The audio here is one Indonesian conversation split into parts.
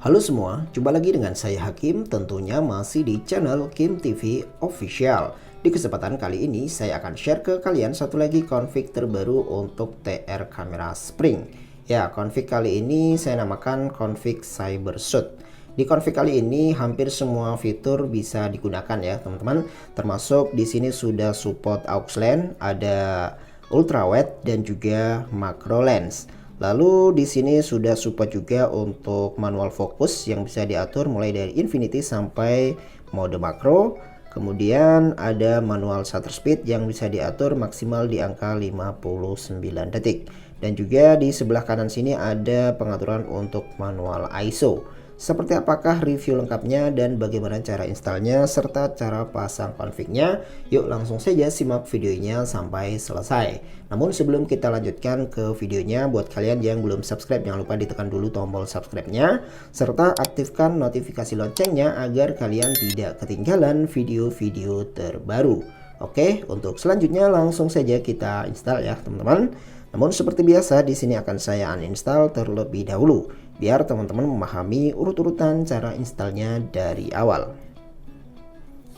Halo semua, jumpa lagi dengan saya Hakim, tentunya masih di channel Kim TV Official. Di kesempatan kali ini saya akan share ke kalian satu lagi config terbaru untuk TR Camera Spring. Ya, config kali ini saya namakan config Cybershoot. Di config kali ini hampir semua fitur bisa digunakan ya teman-teman. Termasuk di sini sudah support aux lens, ada ultrawide dan juga macro lens. Lalu di sini sudah support juga untuk manual fokus yang bisa diatur mulai dari infinity sampai mode makro. Kemudian ada manual shutter speed yang bisa diatur maksimal di angka 59 detik. Dan juga di sebelah kanan sini ada pengaturan untuk manual ISO. Seperti apakah review lengkapnya dan bagaimana cara installnya serta cara pasang config-nya? Yuk langsung saja simak videonya sampai selesai. Namun sebelum kita lanjutkan ke videonya, buat kalian yang belum subscribe jangan lupa ditekan dulu tombol subscribe-nya serta aktifkan notifikasi loncengnya agar kalian tidak ketinggalan video-video terbaru. Oke, untuk selanjutnya langsung saja kita install ya teman-teman. Namun seperti biasa di sini akan saya uninstall terlebih dahulu biar teman-teman memahami urut-urutan cara installnya dari awal.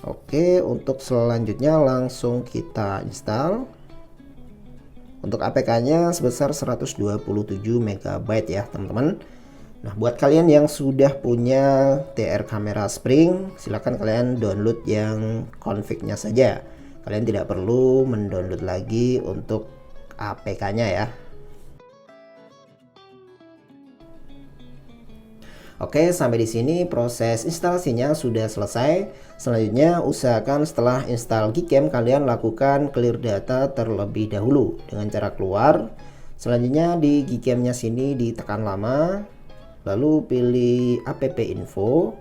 Oke, untuk selanjutnya langsung kita install. Untuk APK-nya sebesar 127 MB ya teman-teman. Nah, buat kalian yang sudah punya TR Camera Spring, silahkan kalian download yang config-nya saja. Kalian tidak perlu mendownload lagi untuk APK-nya ya. Oke, sampai di sini proses instalasinya sudah selesai. Selanjutnya usahakan setelah install Gcam kalian lakukan clear data terlebih dahulu dengan cara keluar. Selanjutnya di Gcam-nya sini ditekan lama, lalu pilih app info,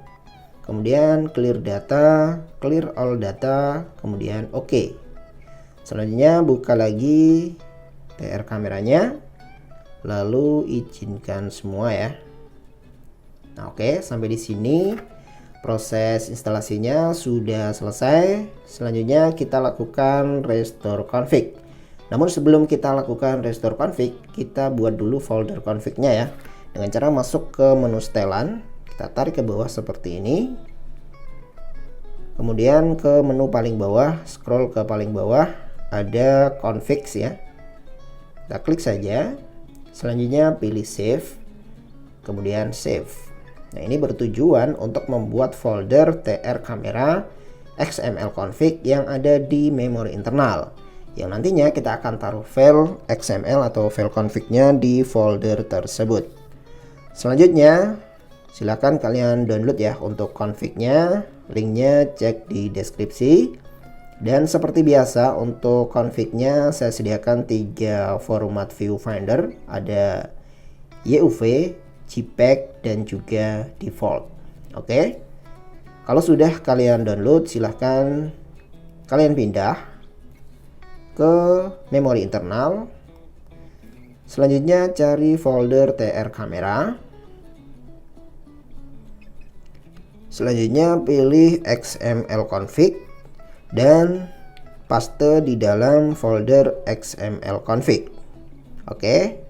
kemudian clear data, clear all data, kemudian oke. Selanjutnya buka lagi TR kameranya, lalu izinkan semua ya. Nah, oke, sampai di sini proses instalasinya sudah selesai. Selanjutnya kita lakukan restore config. Namun sebelum kita lakukan restore config, kita buat dulu folder config-nya ya. Dengan cara masuk ke menu setelan, kita tarik ke bawah seperti ini. Kemudian ke menu paling bawah, scroll ke paling bawah, ada config ya. Kita klik saja. Selanjutnya pilih save, kemudian save. Nah, ini bertujuan untuk membuat folder TR Camera XML config yang ada di memori internal. Yang nantinya kita akan taruh file XML atau file config-nya di folder tersebut. Selanjutnya, silakan kalian download ya untuk config-nya. Linknya cek di deskripsi. Dan seperti biasa untuk config-nya saya sediakan 3 format viewfinder. Ada YUV, JPEG dan juga default. Oke. Kalau sudah kalian download, silahkan kalian pindah ke memori internal. Selanjutnya cari folder TR Camera. Selanjutnya pilih XML config dan paste di dalam folder XML config. Oke.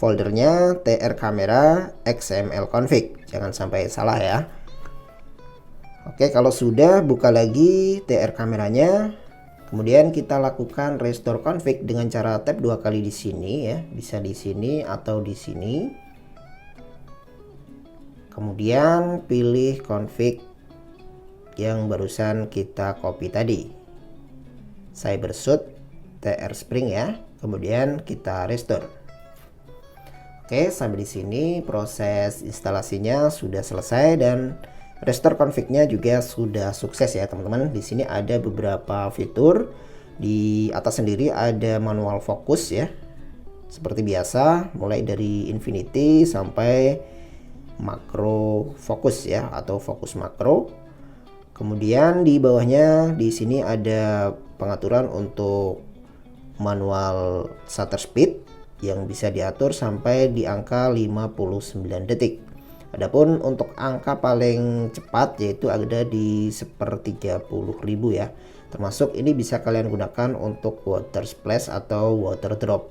Foldernya TR Camera XML config, jangan sampai salah ya. Oke, kalau sudah buka lagi TR kameranya, kemudian kita lakukan restore config dengan cara tap 2 kali di sini ya, bisa di sini atau di sini. Kemudian pilih config yang barusan kita copy tadi, Cybershoot TR Spring ya. Kemudian kita restore. Oke, sampai di sini proses instalasinya sudah selesai dan restore config-nya juga sudah sukses ya teman-teman. Di sini ada beberapa fitur. Di atas sendiri ada manual fokus ya. Seperti biasa, mulai dari infinity sampai makro fokus ya atau fokus makro. Kemudian di bawahnya di sini ada pengaturan untuk manual shutter speed yang bisa diatur sampai di angka 59 detik. Adapun untuk angka paling cepat yaitu ada di 1/30.000 ya. Termasuk ini bisa kalian gunakan untuk water splash atau water drop.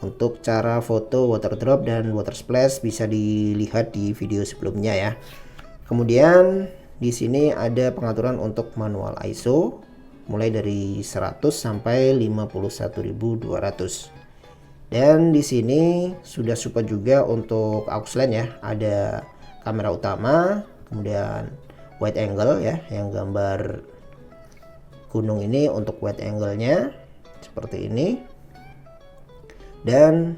Untuk cara foto water drop dan water splash bisa dilihat di video sebelumnya ya. Kemudian di sini ada pengaturan untuk manual ISO mulai dari 100 sampai 51200. Dan di sini sudah support juga untuk aux lens ya. Ada kamera utama, kemudian wide angle ya, yang gambar gunung ini untuk wide angle-nya seperti ini. Dan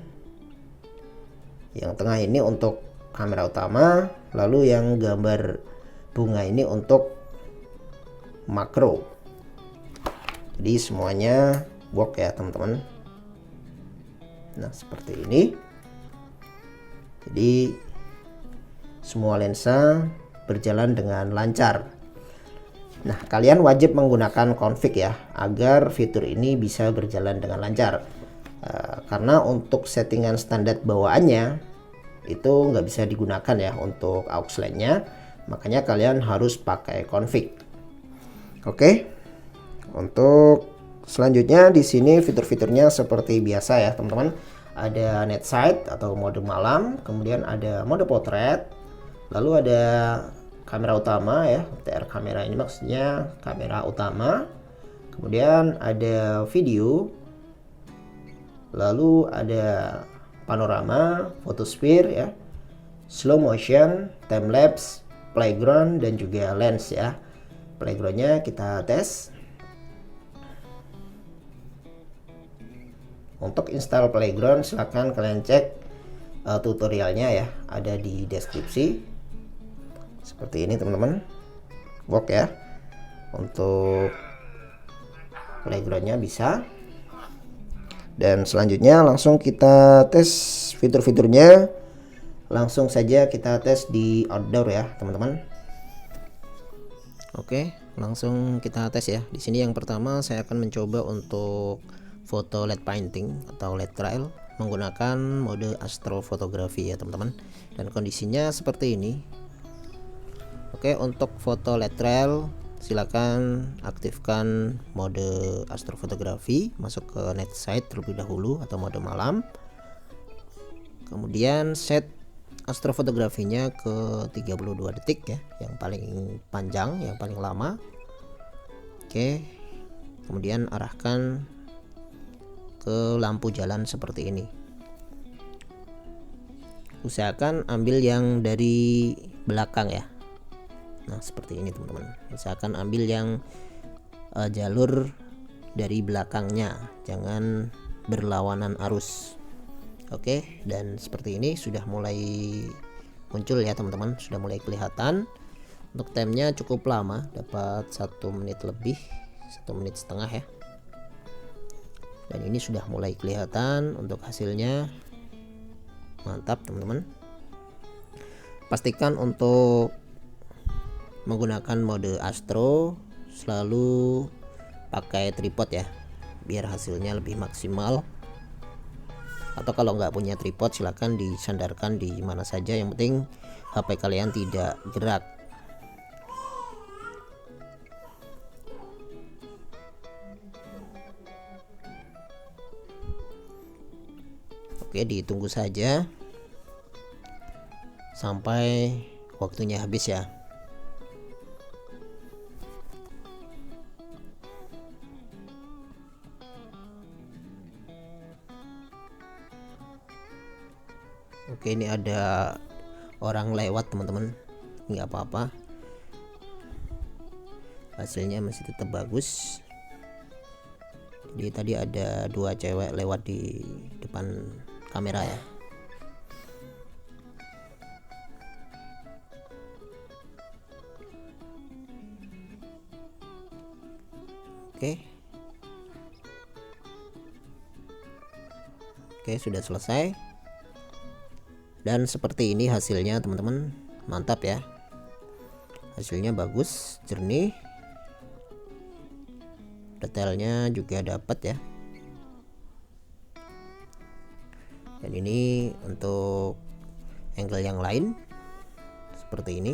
yang tengah ini untuk kamera utama, lalu yang gambar bunga ini untuk makro. Jadi semuanya work ya teman-teman. Nah seperti ini. Jadi semua lensa berjalan dengan lancar. Nah kalian wajib menggunakan config ya, agar fitur ini bisa berjalan dengan lancar. Karena untuk settingan standar bawaannya itu nggak bisa digunakan ya untuk aux lens-nya, makanya kalian harus pakai config. Oke, untuk selanjutnya di sini fitur-fiturnya seperti biasa ya teman-teman. Ada night sight atau mode malam, kemudian ada mode potret, lalu ada kamera utama ya, TR kamera ini maksudnya kamera utama, kemudian ada video, lalu ada panorama, photosphere ya, slow motion, time lapse, playground, dan juga lens ya. Playgroundnya kita tes. Untuk install playground silahkan kalian cek tutorialnya ya, ada di deskripsi. Seperti ini teman-teman, work ya. Untuk playgroundnya bisa. Dan selanjutnya langsung kita tes fitur-fiturnya. Langsung saja kita tes di outdoor ya teman-teman. Oke, langsung kita tes ya. Di sini yang pertama saya akan mencoba untuk foto LED painting atau LED trail menggunakan mode astrofotografi ya teman-teman. Dan kondisinya seperti ini. Oke, untuk foto LED trail silakan aktifkan mode astrofotografi, masuk ke night sight terlebih dahulu atau mode malam. Kemudian set astrofotografinya ke 32 detik ya, yang paling panjang, yang paling lama. Oke. Kemudian arahkan ke lampu jalan seperti ini. Usahakan ambil yang dari belakang ya. Nah seperti ini teman-teman, usahakan ambil yang jalur dari belakangnya, jangan berlawanan arus. Oke, dan seperti ini sudah mulai muncul ya teman-teman, sudah mulai kelihatan. Untuk timenya cukup lama, dapat 1 menit lebih, 1 menit setengah ya. Dan ini sudah mulai kelihatan untuk hasilnya. Mantap teman-teman. Pastikan untuk menggunakan mode astro selalu pakai tripod ya, biar hasilnya lebih maksimal. Atau kalau nggak punya tripod silahkan disandarkan di mana saja, yang penting HP kalian tidak gerak. Oke, ditunggu saja sampai waktunya habis ya. Oke, ini ada orang lewat teman-teman, nggak apa-apa, hasilnya masih tetap bagus. Jadi tadi ada 2 cewek lewat di depan kamera ya. Oke, sudah selesai. Dan seperti ini hasilnya teman-teman, mantap ya, hasilnya bagus, jernih, detailnya juga dapat ya. Dan ini untuk angle yang lain seperti ini.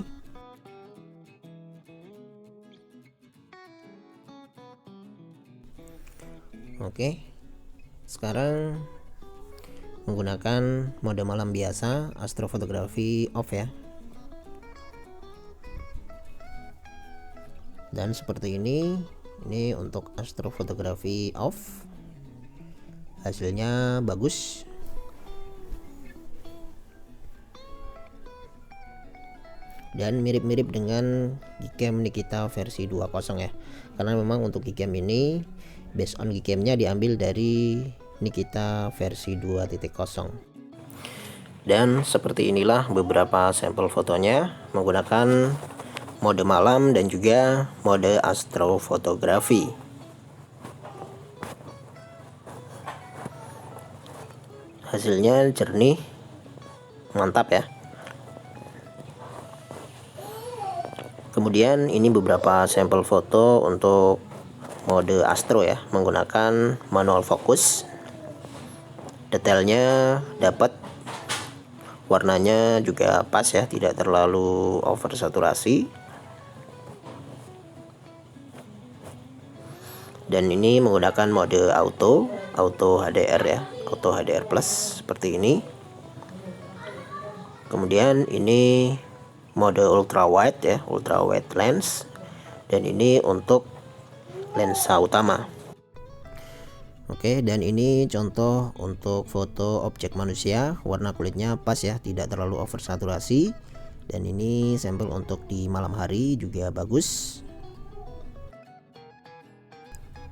Oke, sekarang menggunakan mode malam biasa, astrofotografi off ya. Dan seperti ini untuk astrofotografi off, hasilnya bagus. Dan mirip-mirip dengan Gcam Nikita versi 2.0 ya, karena memang untuk Gcam ini based on Gcam-nya diambil dari Nikita versi 2.0. Dan seperti inilah beberapa sampel fotonya menggunakan mode malam dan juga mode astrofotografi. Hasilnya jernih, mantap ya. Kemudian ini beberapa sampel foto untuk mode astro ya, menggunakan manual fokus. Detailnya dapat, warnanya juga pas ya, tidak terlalu over saturasi. Dan ini menggunakan mode auto HDR ya, auto HDR plus seperti ini. Kemudian ini mode ultra wide ya, ultra wide lens, dan ini untuk lensa utama. Oke, dan ini contoh untuk foto objek manusia, warna kulitnya pas ya, tidak terlalu over saturasi. Dan ini sampel untuk di malam hari juga bagus.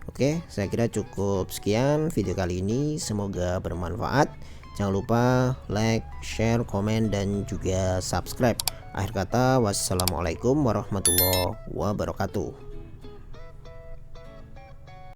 Oke, saya kira cukup sekian video kali ini, semoga bermanfaat. Jangan lupa like, share, komen, dan juga subscribe. Akhir kata, wassalamualaikum warahmatullahi wabarakatuh.